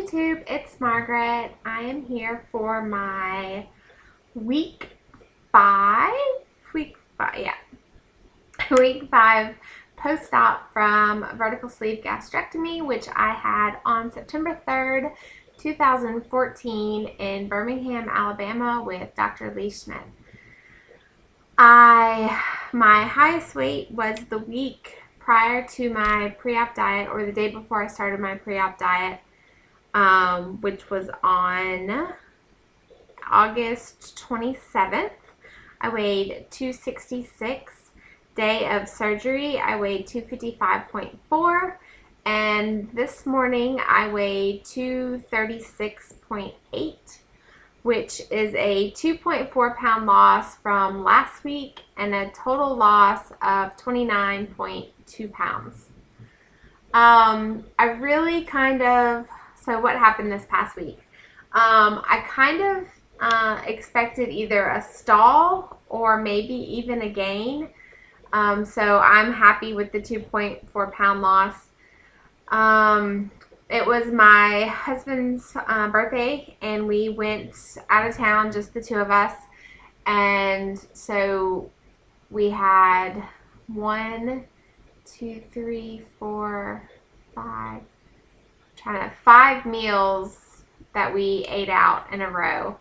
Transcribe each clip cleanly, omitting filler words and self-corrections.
YouTube, it's Margaret. I am here for my week 5 post-op from vertical sleeve gastrectomy, which I had on September 3rd, 2014 in Birmingham, Alabama with Dr. Lee Schmidt. My highest weight was the week prior to my pre-op diet, or the day before I started my pre-op diet, which was on August 27th. I weighed 266. Day of surgery, I weighed 255.4. And this morning, I weighed 236.8, which is a 2.4 pound loss from last week and a total loss of 29.2 pounds. I really so what happened this past week? I kind of expected either a stall or maybe even a gain. So I'm happy with the 2.4 pound loss. It was my husband's birthday, and we went out of town, just the two of us. And so we had 5 meals that we ate out in a row,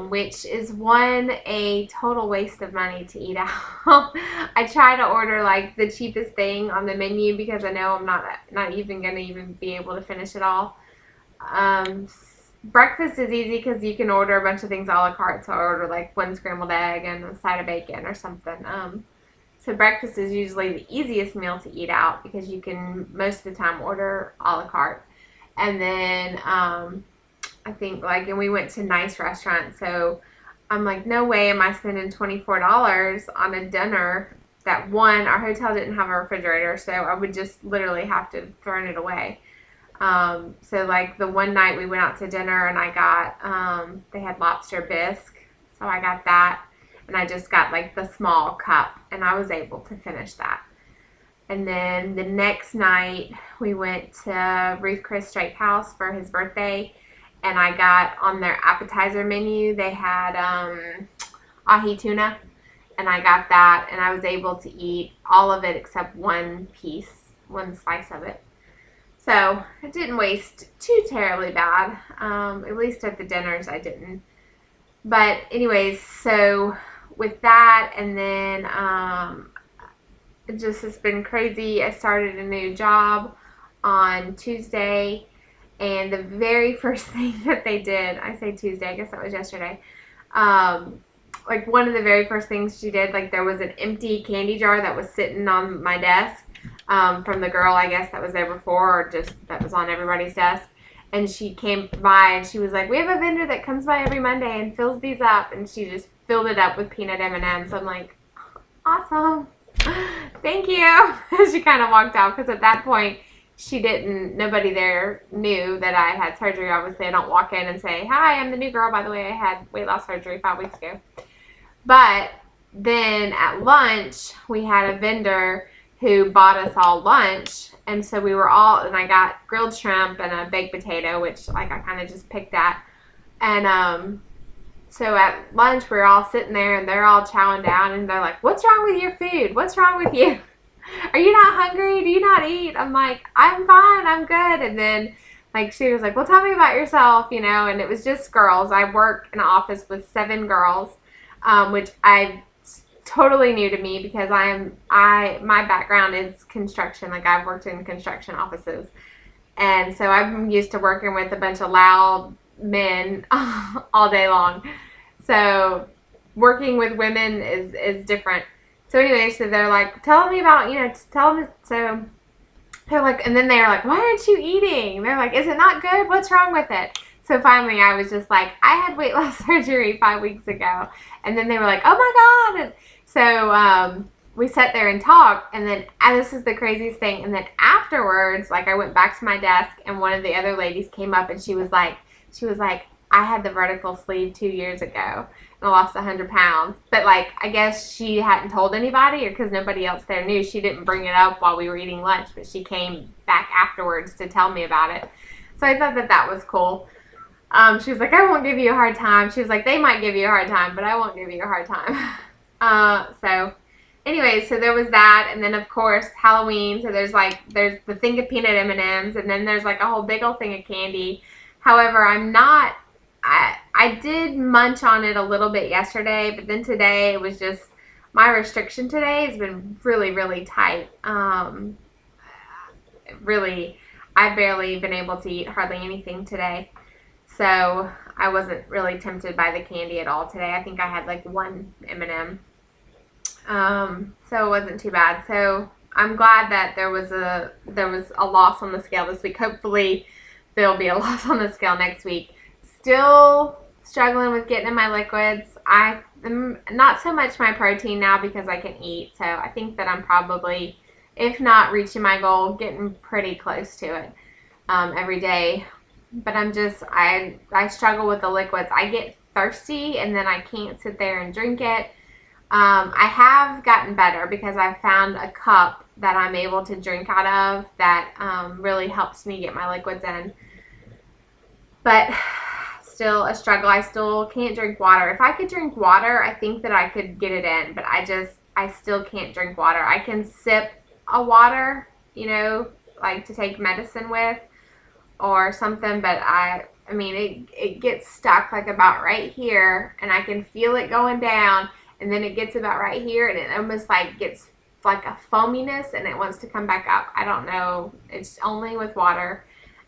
which is a total waste of money to eat out. I try to order like the cheapest thing on the menu because I know I'm not even going to be able to finish it all. Breakfast is easy because you can order a bunch of things a la carte, so I order like 1 scrambled egg and a side of bacon or something. So breakfast is usually the easiest meal to eat out because you can most of the time order a la carte. And then I think and we went to nice restaurants, so I'm like, no way am I spending $24 on a dinner that, one, our hotel didn't have a refrigerator, so I would just literally have to throw it away. So like the one night we went out to dinner and I got, they had lobster bisque, so I got that, and I just got like the small cup, and I was able to finish that. And then the next night we went to Ruth Chris Steakhouse for his birthday, and I got on their appetizer menu, they had ahi tuna, and I got that, and I was able to eat all of it except one slice of it. So it didn't waste too terribly bad, at least at the dinners I didn't. But anyways, so with that, and then it's been crazy. I started a new job on Tuesday, and the very first thing that they did, I say Tuesday, I guess that was yesterday, like one of the very first things she did, like there was an empty candy jar that was sitting on my desk from the girl, I guess, that was there before, or just that was on everybody's desk. And she came by and she was like, we have a vendor that comes by every Monday and fills these up, and she just filled it up with peanut M&Ms. I'm like, awesome. Thank you. She kind of walked out because at that point nobody there knew that I had surgery. Obviously, I don't walk in and say, hi, I'm the new girl, by the way, I had weight loss surgery 5 weeks ago. But then at lunch, we had a vendor who bought us all lunch, and so and I got grilled shrimp and a baked potato, which I kind of just picked at. And so at lunch, we were all sitting there, and they're all chowing down, and they're like, what's wrong with your food? What's wrong with you? Are you not hungry? Do you not eat? I'm like, I'm fine. I'm good. And then she was like, well, tell me about yourself, and it was just girls. I work in an office with 7 girls, which totally new to me because my background is construction. Like, I've worked in construction offices. And so I'm used to working with a bunch of loud men all day long. So working with women is different. So anyway, so they're like, tell me about, so they're like, and then they're like, why aren't you eating? They're like, is it not good? What's wrong with it? So finally I was just like, I had weight loss surgery 5 weeks ago. And then they were like, oh my God. And so we sat there and talked, and then this is the craziest thing. And then afterwards, I went back to my desk, and one of the other ladies came up, and she was like, I had the vertical sleeve 2 years ago, and I lost 100 pounds. But I guess she hadn't told anybody, or because nobody else there knew. She didn't bring it up while we were eating lunch, but she came back afterwards to tell me about it. So I thought that that was cool. She was like, I won't give you a hard time. She was like, they might give you a hard time, but I won't give you a hard time. So anyway, so there was that, and then of course Halloween. So there's the thing of peanut M&Ms, and then there's like a whole big old thing of candy. However, I did munch on it a little bit yesterday, but then today it was just, my restriction today has been really, really tight. Really, I've barely been able to eat hardly anything today. So I wasn't really tempted by the candy at all today. I think I had like one M&M. So it wasn't too bad. So I'm glad that there was a loss on the scale this week. Hopefully there'll be a loss on the scale next week. Still struggling with getting in my liquids. I'm not so much my protein now because I can eat. So I think that I'm probably, if not reaching my goal, getting pretty close to it every day. But I struggle with the liquids. I get thirsty and then I can't sit there and drink it. I have gotten better because I found a cup that I'm able to drink out of that really helps me get my liquids in. But still a struggle. I still can't drink water. If I could drink water, I think that I could get it in, but I still can't drink water. I can sip a water, you know, like to take medicine with or something, but I mean, it gets stuck like about right here, and I can feel it going down, and then it gets about right here, and it almost like gets like a foaminess, and it wants to come back up. I don't know. It's only with water,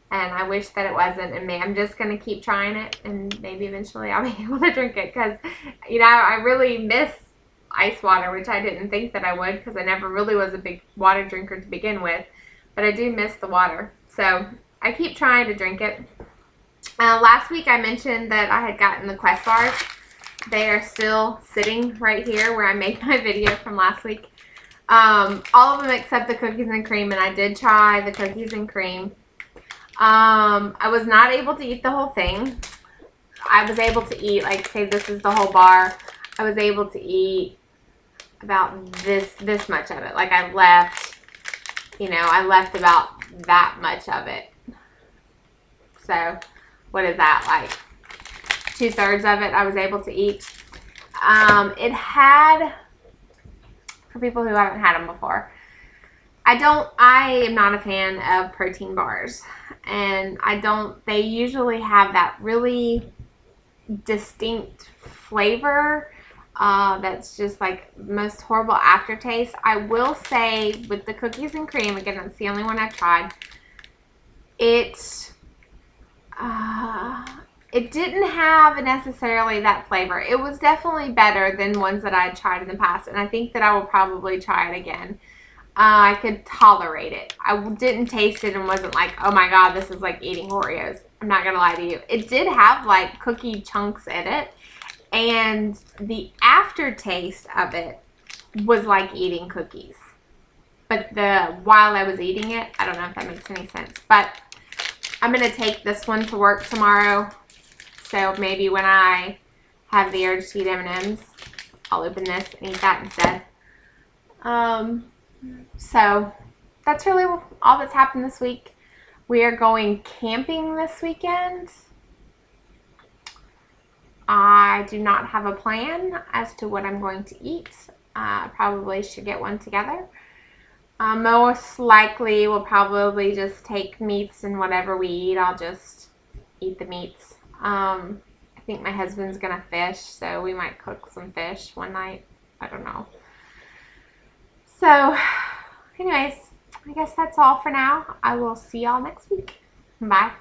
and I wish that it wasn't. And I'm just going to keep trying it, and maybe eventually I'll be able to drink it because, you know, I really miss ice water, which I didn't think that I would because I never really was a big water drinker to begin with, but I do miss the water. So I keep trying to drink it. Last week I mentioned that I had gotten the Quest bars. They are still sitting right here where I made my video from last week. All of them except the cookies and cream, and I did try the cookies and cream. I was not able to eat the whole thing. I was able to eat, like, say this is the whole bar. I was able to eat about this much of it. Like, I left about that much of it. So what is that, like 2/3 of it I was able to eat. It had, for people who haven't had them before, I am not a fan of protein bars, and they usually have that really distinct flavor that's just like the most horrible aftertaste. I will say with the cookies and cream, again, that's the only one I've tried, it didn't have necessarily that flavor. It was definitely better than ones that I had tried in the past, and I think that I will probably try it again. I could tolerate it. I didn't taste it and wasn't like, oh my god, this is like eating Oreos. I'm not gonna lie to you. It did have like cookie chunks in it, and the aftertaste of it was like eating cookies. But while I was eating it, I don't know if that makes any sense, but I'm going to take this one to work tomorrow, so maybe when I have the urge to eat M&Ms, I'll open this and eat that instead. So that's really all that's happened this week. We are going camping this weekend. I do not have a plan as to what I'm going to eat. I probably should get one together. Most likely we'll probably just take meats, and whatever we eat, I'll just eat the meats. I think my husband's gonna fish, so we might cook some fish one night. I don't know. So anyways, I guess that's all for now. I will see y'all next week. Bye.